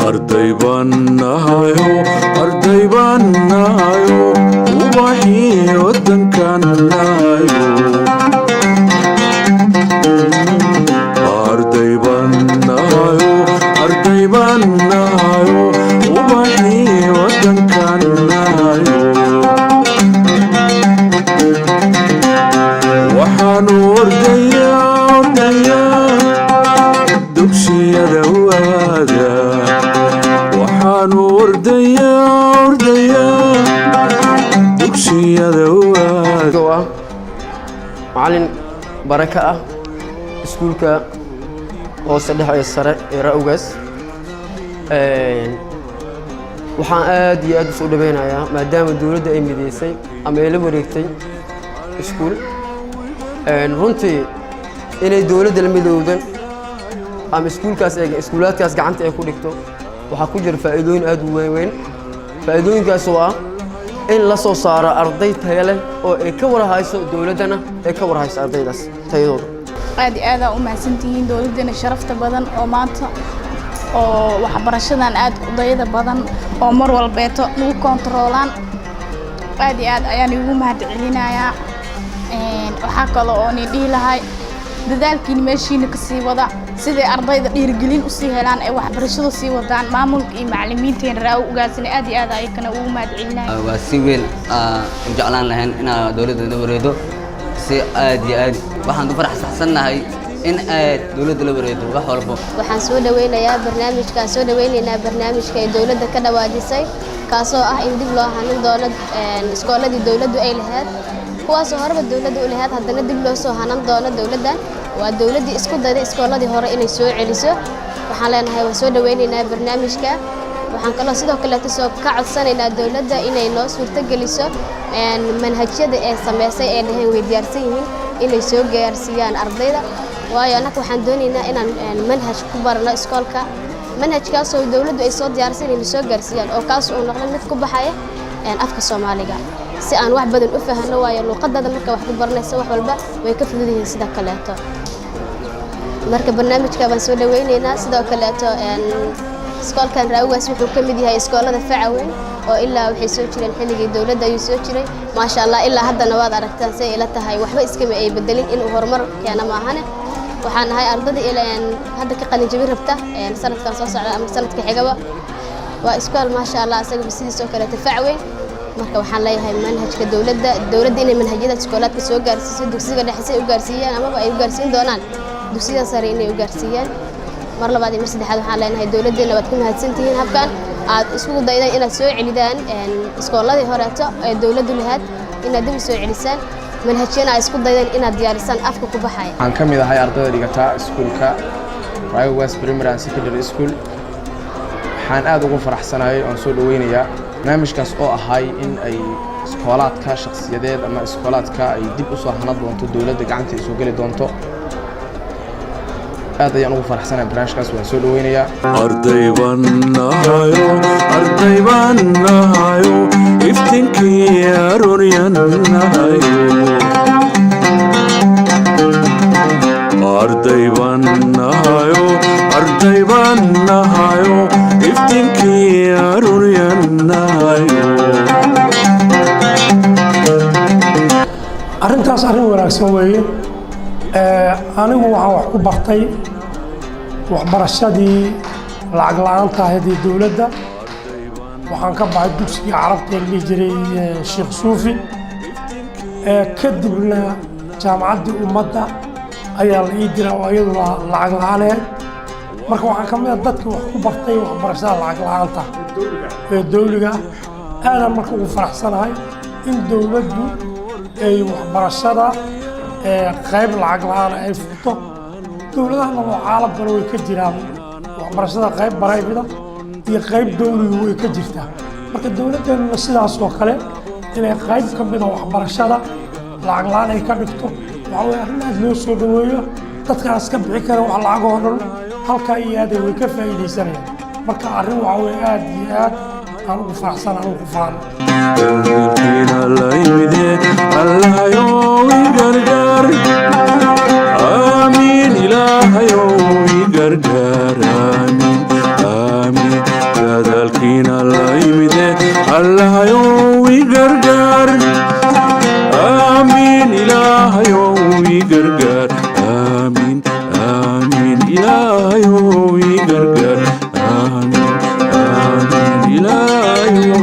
arday baan nahayo ubaxii wadankan nahayo arday baan nahayo ubaxii wadankan nahayo waxaan ordayaa dugsiyada waaga waxaan ordayaa dugsiyada waaga macallin baraka ah iskuulka hoose dhexe ee sare ee Rawgaas waxaan aad iyo aad u soo dhaweynayaa maadaama dawladda ay mideysay ama ay la wareegtay iskuul runtii inay dawladda la midowdan ama iskuulaadkaas gacanta ay ku dhigto waxaa ku jira faa'iidooyin aad u weyn faa'iidooyinkaas oo ah in la soo saaro arday tayo leh oo ay ka warhayso dawladdana ay ka warhayso ardaydaas tayadooda aad iyo aad u mahadsantihiin dawladdana sharafta badan oo maanta oo waxbarashadan aad u dayada badan oo mar walbeeto lagu kontroolaan aad iyo aad ayaan ugu mahadcelinayaa waxaa kale oo ni dhihi lahay dadaalkiin meeshiina ka sii wada sidii ardayda dhiirigelin u sii helaan ay waxbarashada sii wadaan maamulka iyo macallimiinteena Rawgaasna aad iyo aad ayagana ugu mahadcelinayaa waa si weyn u jeclaan lahayn inaa dawladda la wareegto si aad iyo aad waxaan ku faraxsanahay in aad dawladda la wareegto wax walba waxaan soo dhaweynayaa barnaamijka ay dawladda ka dhawaajisay kaasoo ah in dib loo hanin doono iskooladii dawladdu ay lahayd kuwaasoo horeba dawladdu u lahayd haddana dib loo soo hanan doono dawladdan waa dawladdii isku dayday iskooladii hore inay soo celiso waxaan leenahay waan soo dhaweynaynaa barnaamijka waxaan kaloo sidoo kale ka codsanaynaa dawladda inay noo suurtageliso manhajyada ee sameysay ee dhaheen way diyaarsan yihiin inay soo gaarsiiyaan ardayda waayo annaga waxaan doonaynaa inaan manhaj ku barno iskoolka manhajkaasoo dawladdu ay soo diyaarsan inay soo gaarsiiyaan oo kaas uu noqdo mid ku baxaya afka Soomaaliga si aan wax badan u fahanno waayo luqadda marka wax ku baranayso wax walba way ka fudud yihiin sida kaleeto marka barnaamijka baan soo dhaweynaynaa sidoo kaleeto iskoolkan Rawgaas wuxuu ka mid yahay iskoolada facaweyn oo ilaa waxay soo jireen xilligii dawladda ayuu soo jiray maasha Allah ilaa haddana waad aragtaan say ila tahay waxba iskama ay bedelin in uu horumar keena maahane waxaan nahay ardayda ilaan hadda ka qalin jabin rabta sanadkan soo socda ama sanadka xigaba waa iskool maasha Allah asaga sidoo kale facaweyn marka waxaan leeyahay manhajka dawladda inay manhajyada iskoolaadka soo gaarsiiso dugsiga dhexe u gaarsiiyaan ama ay u gaarsiin doonaan dugsiga sare inay u gaarsiiyaan mar labaad iyo mar saddexaad waxaan leenahay dawladdeena waad ku mahadsantihiin habkan aad isku daydaan inaad soo celidaan iskooladii horeeto ee dawladdu lahayd inaad dib u soo celisaan manhajyana ay isku daydaan inaad diyaarisaan afka ku baxaya waxaan ka mid ahay ardayda dhigata iskuulka Rawgaas Primary and Secondary School waxaan aad ugu faraxsanahay oo soo dhaweynayaa barnaamijkaas oo ahay in ay iskoolaadka shakhsiyadeed ama iskoolaadka ay dib u soo hanan doonto dawladda gacanta ay soo gali doonto aad ayaan ugu faraxsanahay barnaamijkaas waan soo dhaweynayaa arday baan nahayo iftinkii arooryan nahayo arday baan nahayo iftinkii arooryan nahayo arrintaas arrin wanaagsan weeye anigu waxaan wax ku bartay waxbarashadii lacag la'aanta ahayd ee dawladda waxaan ka baxay dugsiga carabta ee la dhihi jiray Sheekh Suufi kadibna jaamacaddii ummadda ayaa la ii diray oo iyaduna lacag la'aaneed marka waxaan ka mid ah dadkii wax ku bartay waxbarashada lacag la'aanta ee dawliga aadaan marka ugu faraxsanahay in dawladdu ay waxbarashada qayb lacag la'aan ay furto dawladahana oo caalamkana way ka jiraan waxbarashada qayb barayfida iyo qayb dawliga way ka jirtaa marka dawladdeena sidaas oo kale inay qayb ka mid ah waxbarashada lacag la'aan ay ka dhigto waxa way arrin aad loo soo dhaweeyo dadkaan iska bixi kara wax lacag oo dhan halkaa iyo aad way ka faa'iidaysanayaan marka arrin waxa way aad iyo aad aan ugu faraxsan aan ugu faan آمين إلهي ويقرقر آمين آمين allahayow ii gargaar aamiin ilaahayow ii gargaar aamiin aamiin ilaahayow ii gargaar aamiin aamiin ilaahayow